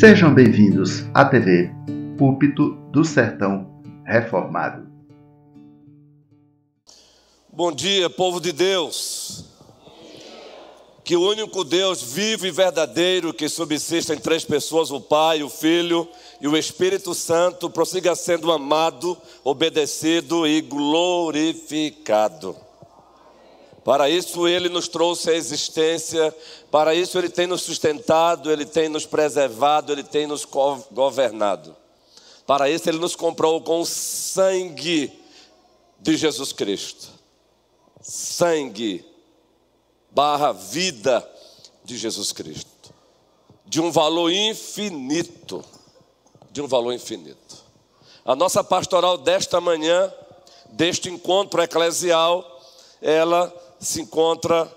Sejam bem-vindos à TV Púlpito do Sertão Reformado. Bom dia, povo de Deus. Que o único Deus vivo e verdadeiro, que subsiste em três pessoas, o Pai, o Filho e o Espírito Santo, prossiga sendo amado, obedecido e glorificado. Para isso Ele nos trouxe à existência, para isso Ele tem nos sustentado, Ele tem nos preservado, Ele tem nos governado. Para isso Ele nos comprou com o sangue de Jesus Cristo. Sangue / vida de Jesus Cristo. De um valor infinito. De um valor infinito. A nossa pastoral desta manhã, deste encontro eclesial, ela se encontra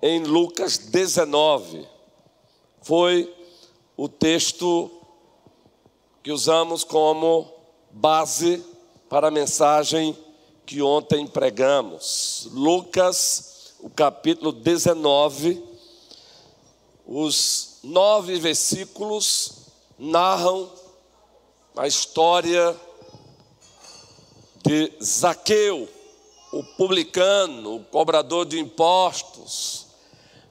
em Lucas 19. Foi o texto que usamos como base para a mensagem que ontem pregamos. Lucas, o capítulo 19, os 9 versículos narram a história de Zaqueu, o publicano, o cobrador de impostos,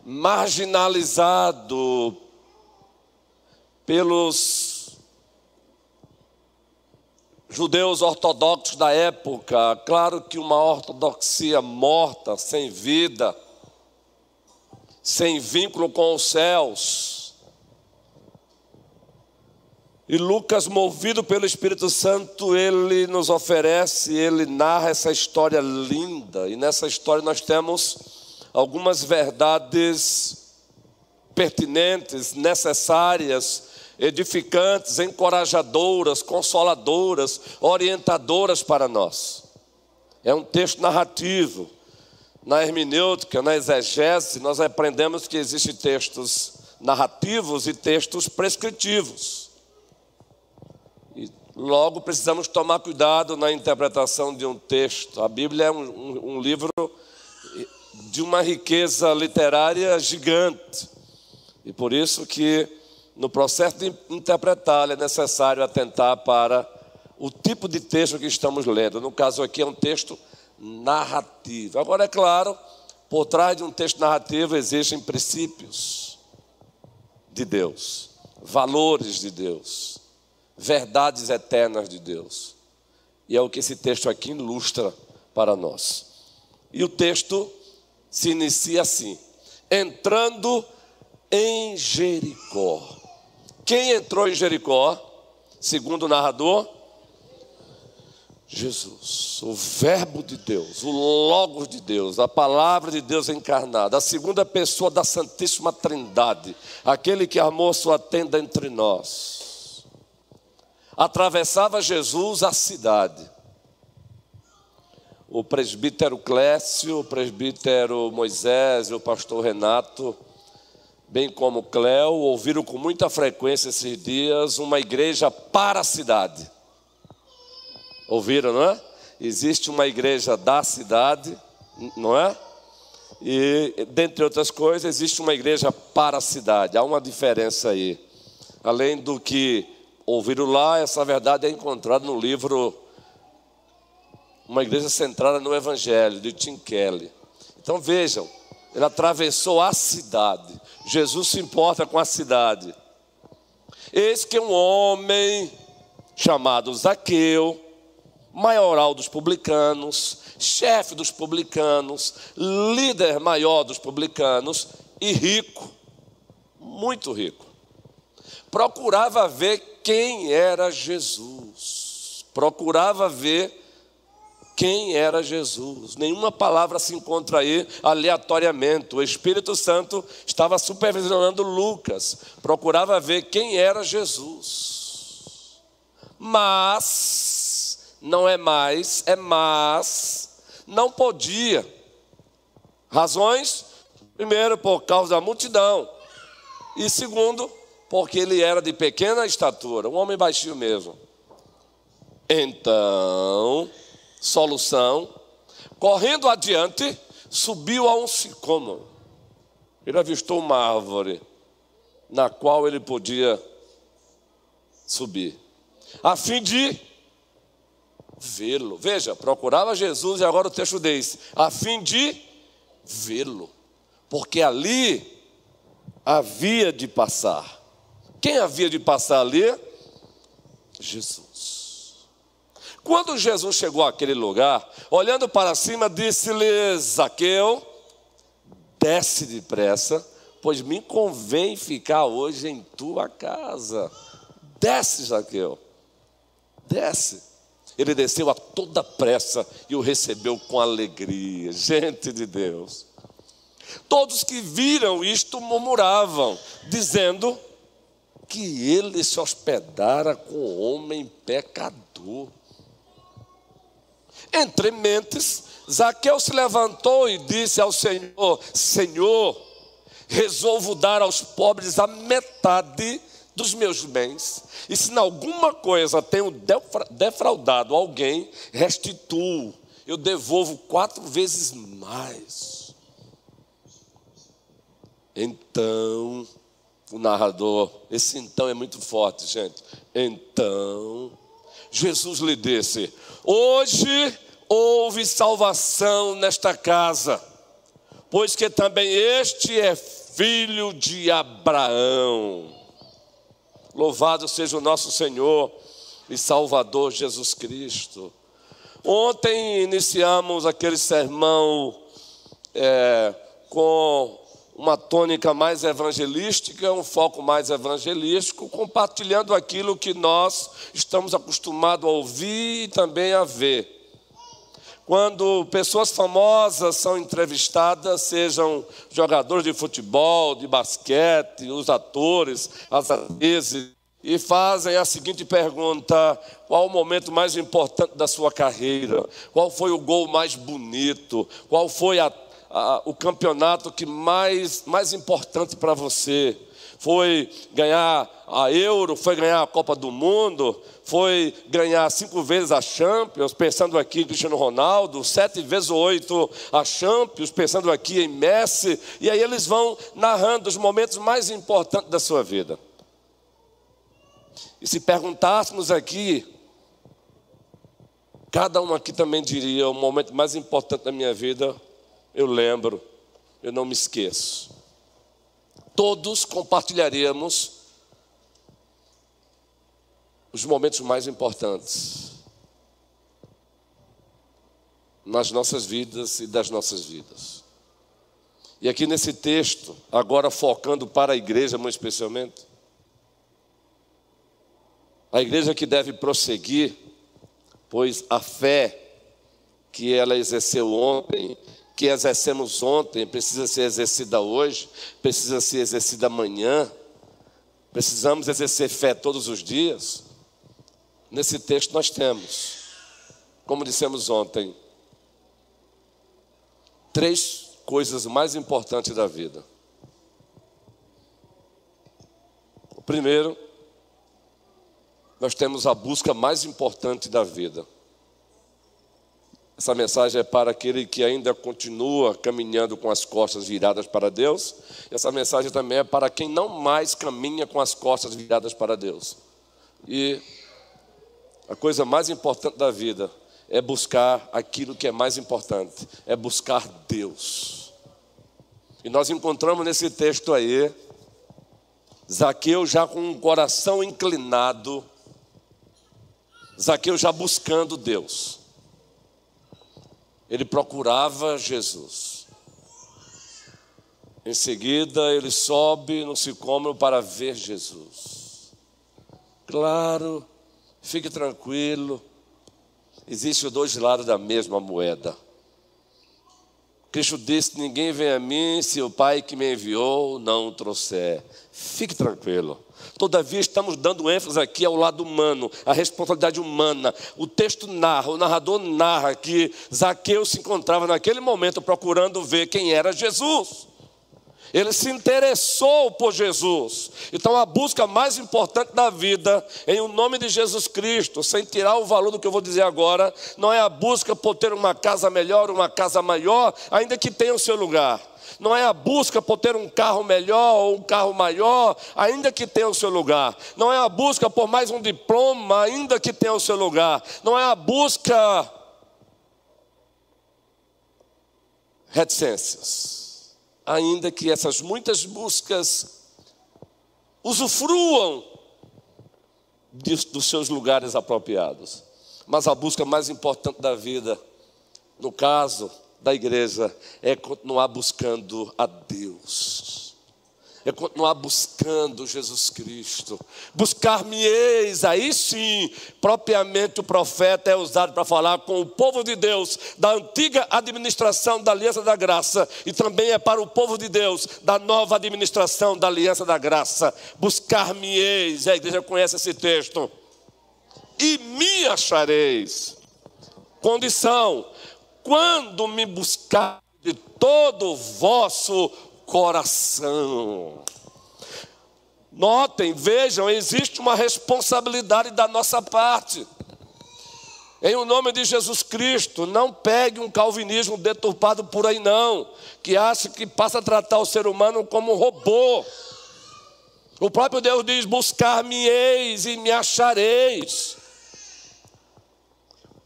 marginalizado pelos judeus ortodoxos da época. Claro que uma ortodoxia morta, sem vida, sem vínculo com os céus. E Lucas, movido pelo Espírito Santo, ele nos oferece, ele narra essa história linda. E nessa história nós temos algumas verdades pertinentes, necessárias, edificantes, encorajadoras, consoladoras, orientadoras para nós. É um texto narrativo. Na hermenêutica, na exegese, nós aprendemos que existem textos narrativos e textos prescritivos. Logo, precisamos tomar cuidado na interpretação de um texto. A Bíblia é um livro de uma riqueza literária gigante. E por isso que, no processo de interpretá-la, é necessário atentar para o tipo de texto que estamos lendo. No caso aqui é um texto narrativo. Agora, é claro, por trás de um texto narrativo existem princípios de Deus, valores de Deus, verdades eternas de Deus. E é o que esse texto aqui ilustra para nós. E o texto se inicia assim: entrando em Jericó. Quem entrou em Jericó? Segundo o narrador, Jesus, o verbo de Deus, o Logos de Deus, a palavra de Deus encarnada, a segunda pessoa da Santíssima Trindade, aquele que armou sua tenda entre nós. Atravessava Jesus a cidade. O presbítero Clécio, o presbítero Moisés e o pastor Renato, bem como Cléo, ouviram com muita frequência esses dias uma igreja para a cidade. Ouviram, não é? Existe uma igreja da cidade, não é? E, dentre outras coisas, existe uma igreja para a cidade. Há uma diferença aí. Além do que ouviram lá, essa verdade é encontrada no livro Uma Igreja Centrada no Evangelho, de Tim Keller. Então vejam, ele atravessou a cidade. Jesus se importa com a cidade. Eis que um homem chamado Zaqueu, maioral dos publicanos, chefe dos publicanos, líder maior dos publicanos e rico, muito rico, procurava ver quem era Jesus. Procurava ver quem era Jesus. Nenhuma palavra se encontra aí aleatoriamente. O Espírito Santo estava supervisionando Lucas. Procurava ver quem era Jesus. Mas, não é mais, é mas, não podia. Razões? Primeiro, por causa da multidão. E segundo, porque ele era de pequena estatura, um homem baixinho mesmo. Então, solução, correndo adiante, subiu a um sicômoro. Ele avistou uma árvore na qual ele podia subir, a fim de vê-lo. Veja, procurava Jesus e agora o texto diz, a fim de vê-lo, porque ali havia de passar. Quem havia de passar ali? Jesus. Quando Jesus chegou àquele lugar, olhando para cima, disse-lhe: Zaqueu, desce depressa, pois me convém ficar hoje em tua casa. Desce, Zaqueu, desce. Ele desceu a toda pressa e o recebeu com alegria. Gente de Deus. Todos que viram isto murmuravam, dizendo que ele se hospedara com homem pecador. Entre mentes, Zaqueu se levantou e disse ao Senhor: Senhor, resolvo dar aos pobres a metade dos meus bens, e se em alguma coisa tenho defraudado alguém, restituo, eu devolvo 4 vezes mais. Então, o narrador, esse então é muito forte, gente. Então, Jesus lhe disse: hoje houve salvação nesta casa, pois que também este é filho de Abraão. Louvado seja o nosso Senhor e Salvador Jesus Cristo. Ontem iniciamos aquele sermão com uma tônica mais evangelística, um foco mais evangelístico, compartilhando aquilo que nós estamos acostumados a ouvir e também a ver. Quando pessoas famosas são entrevistadas, sejam jogadores de futebol, de basquete, os atores, as atrizes, e fazem a seguinte pergunta: qual o momento mais importante da sua carreira? Qual foi o gol mais bonito? Qual foi o campeonato que mais importante para você? Foi ganhar a Euro? Foi ganhar a Copa do Mundo? Foi ganhar 5 vezes a Champions, pensando aqui em Cristiano Ronaldo, 7 vezes ou 8 a Champions, pensando aqui em Messi, e aí eles vão narrando os momentos mais importantes da sua vida. E se perguntássemos aqui, cada um aqui também diria: o momento mais importante da minha vida, eu lembro, eu não me esqueço. Todos compartilharíamos os momentos mais importantes nas nossas vidas e das nossas vidas. E aqui nesse texto, agora focando para a igreja muito especialmente, a igreja que deve prosseguir, pois a fé que ela exerceu ontem, que exercemos ontem, precisa ser exercida hoje, precisa ser exercida amanhã. Precisamos exercer fé todos os dias. Nesse texto nós temos, como dissemos ontem, 3 coisas mais importantes da vida. O primeiro, nós temos a busca mais importante da vida. Essa mensagem é para aquele que ainda continua caminhando com as costas viradas para Deus. Essa mensagem também é para quem não mais caminha com as costas viradas para Deus. E a coisa mais importante da vida é buscar aquilo que é mais importante, é buscar Deus. E nós encontramos nesse texto aí, Zaqueu já com um coração inclinado, Zaqueu já buscando Deus. Ele procurava Jesus. Em seguida, ele sobe no sicômoro para ver Jesus. Claro, fique tranquilo, existem os 2 lados da mesma moeda. Cristo disse: ninguém vem a mim se o Pai que me enviou não o trouxer. Fique tranquilo. Todavia estamos dando ênfase aqui ao lado humano, à responsabilidade humana. O texto narra, o narrador narra que Zaqueu se encontrava naquele momento procurando ver quem era Jesus. Ele se interessou por Jesus. Então a busca mais importante da vida, em o nome de Jesus Cristo, sem tirar o valor do que eu vou dizer agora, não é a busca por ter uma casa melhor, uma casa maior, ainda que tenha o seu lugar. Não é a busca por ter um carro melhor ou um carro maior, ainda que tenha o seu lugar. Não é a busca por mais um diploma, ainda que tenha o seu lugar. Não é a busca reticências, ainda que essas muitas buscas usufruam dos seus lugares apropriados. Mas a busca mais importante da vida, no caso da igreja, é continuar buscando a Deus, é continuar buscando Jesus Cristo. Buscar-me-eis, aí sim, propriamente o profeta é usado para falar com o povo de Deus, da antiga administração da Aliança da Graça, e também é para o povo de Deus, da nova administração da Aliança da Graça. Buscar-me-eis, a igreja conhece esse texto, e me achareis. Condição: quando me buscar de todo o vosso coração. Notem, vejam, existe uma responsabilidade da nossa parte. Em o nome de Jesus Cristo, não pegue um calvinismo deturpado por aí não, que acha que passa a tratar o ser humano como um robô. O próprio Deus diz: buscar-me-eis e me achareis.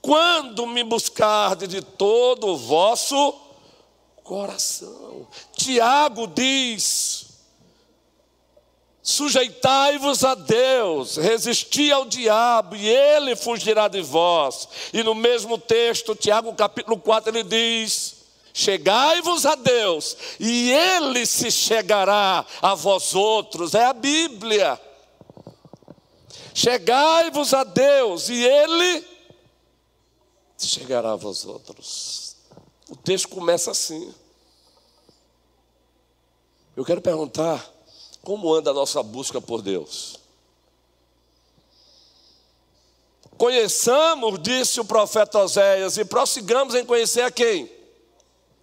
Quando me buscardes de todo o vosso coração. Tiago diz: sujeitai-vos a Deus, resisti ao diabo e ele fugirá de vós. E no mesmo texto, Tiago capítulo 4, ele diz: chegai-vos a Deus e ele se chegará a vós outros. É a Bíblia. Chegai-vos a Deus e ele chegará a vós outros. O texto começa assim. Eu quero perguntar: como anda a nossa busca por Deus? Conheçamos, disse o profeta Oséias, e prossigamos em conhecer a quem?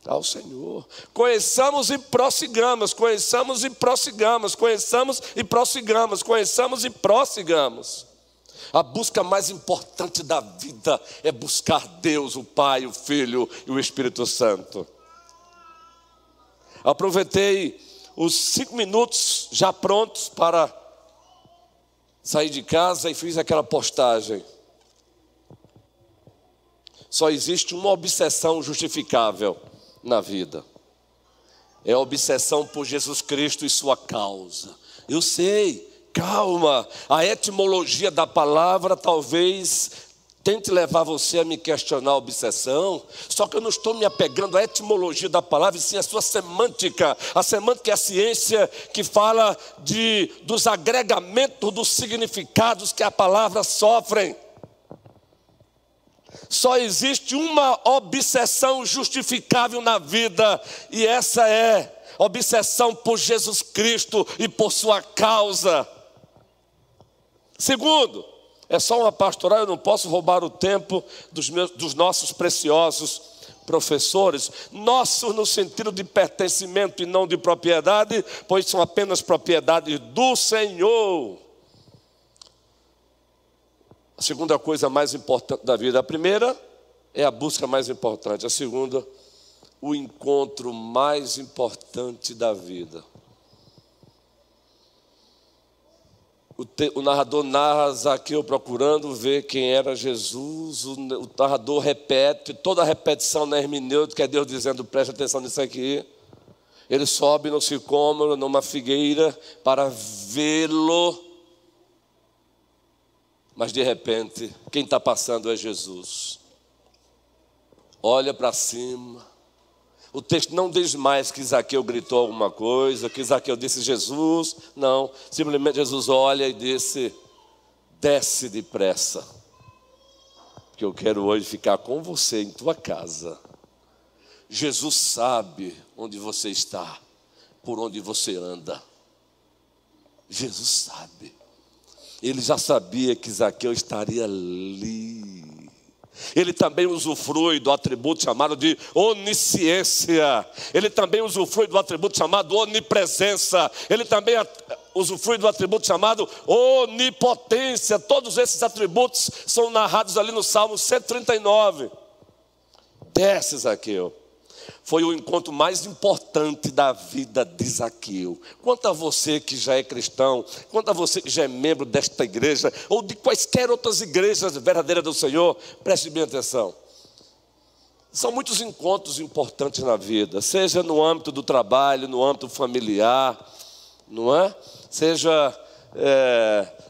Ao Senhor. Conheçamos e prossigamos, conheçamos e prossigamos, conheçamos e prossigamos, conheçamos e prossigamos. A busca mais importante da vida é buscar Deus, o Pai, o Filho e o Espírito Santo. Aproveitei os 5 minutos já prontos para sair de casa e fiz aquela postagem. Só existe uma obsessão justificável na vida. É a obsessão por Jesus Cristo e sua causa. Eu sei. Calma, a etimologia da palavra talvez tente levar você a me questionar a obsessão, só que eu não estou me apegando à etimologia da palavra, e sim à sua semântica. A semântica é a ciência que fala dos agregamentos dos significados que a palavra sofrem. Só existe uma obsessão justificável na vida, e essa é obsessão por Jesus Cristo e por sua causa. Segundo, é só uma pastoral, eu não posso roubar o tempo dos nossos preciosos professores. Nossos no sentido de pertencimento e não de propriedade, pois são apenas propriedade do Senhor. A segunda coisa mais importante da vida: a primeira é a busca mais importante, a segunda, o encontro mais importante da vida. O narrador narra Zaqueu procurando ver quem era Jesus. O narrador repete, toda a repetição na hermenêutica é Deus dizendo: preste atenção nisso aqui. Ele sobe no sicômoro, numa figueira, para vê-lo. Mas de repente, quem está passando é Jesus. Olha para cima. O texto não diz mais que Zaqueu gritou alguma coisa, que Zaqueu disse Jesus. Não, simplesmente Jesus olha e disse: desce depressa, porque eu quero hoje ficar com você em tua casa. Jesus sabe onde você está, por onde você anda. Jesus sabe. Ele já sabia que Zaqueu estaria ali. Ele também usufrui do atributo chamado de onisciência. Ele também usufrui do atributo chamado onipresença. Ele também usufrui do atributo chamado onipotência. Todos esses atributos são narrados ali no Salmo 139. Desce, Zaqueu. Foi o encontro mais importante da vida de Zaqueu. Quanto a você que já é cristão, quanto a você que já é membro desta igreja, ou de quaisquer outras igrejas verdadeiras do Senhor, preste bem atenção. São muitos encontros importantes na vida, seja no âmbito do trabalho, no âmbito familiar, não é? Seja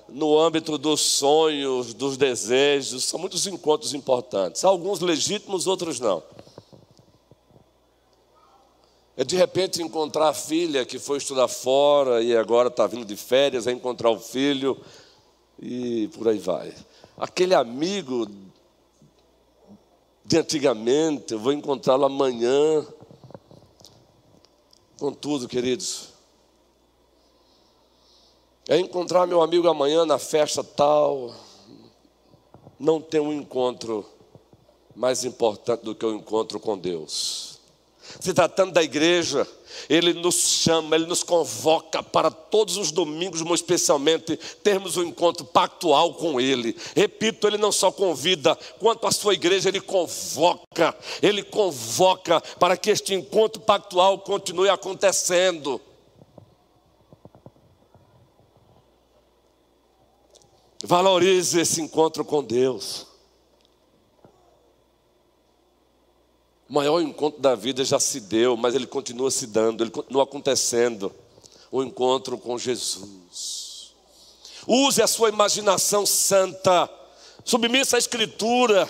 no âmbito dos sonhos, dos desejos. São muitos encontros importantes, alguns legítimos, outros não. É de repente encontrar a filha que foi estudar fora e agora está vindo de férias, é encontrar o filho e por aí vai. Aquele amigo de antigamente, eu vou encontrá-lo amanhã. Contudo, queridos, é encontrar meu amigo amanhã na festa tal. Não tem um encontro mais importante do que o encontro com Deus. Se tratando da igreja, Ele nos chama, Ele nos convoca para todos os domingos, mas especialmente, termos um encontro pactual com Ele. Repito, Ele não só convida, quanto a sua igreja, Ele convoca para que este encontro pactual continue acontecendo. Valorize esse encontro com Deus. O maior encontro da vida já se deu, mas ele continua se dando, ele continua acontecendo. O encontro com Jesus. Use a sua imaginação santa, submissa à Escritura,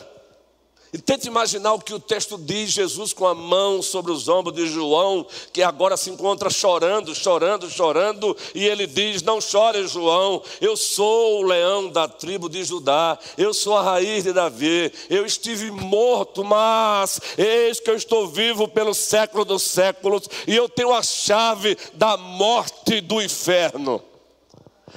e tente imaginar o que o texto diz. Jesus com a mão sobre os ombros de João, que agora se encontra chorando, e ele diz: não chore, João, eu sou o leão da tribo de Judá, eu sou a raiz de Davi, eu estive morto, mas eis que eu estou vivo pelo século dos séculos, e eu tenho a chave da morte e do inferno.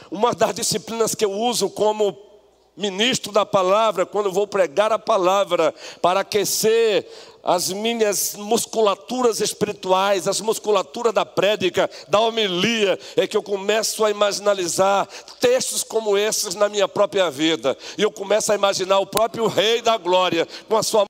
Uma das disciplinas que eu uso como ministro da palavra, quando eu vou pregar a palavra, para aquecer as minhas musculaturas espirituais, as musculaturas da prédica, da homilia, é que eu começo a imaginalizar textos como esses na minha própria vida. E eu começo a imaginar o próprio Rei da Glória com a sua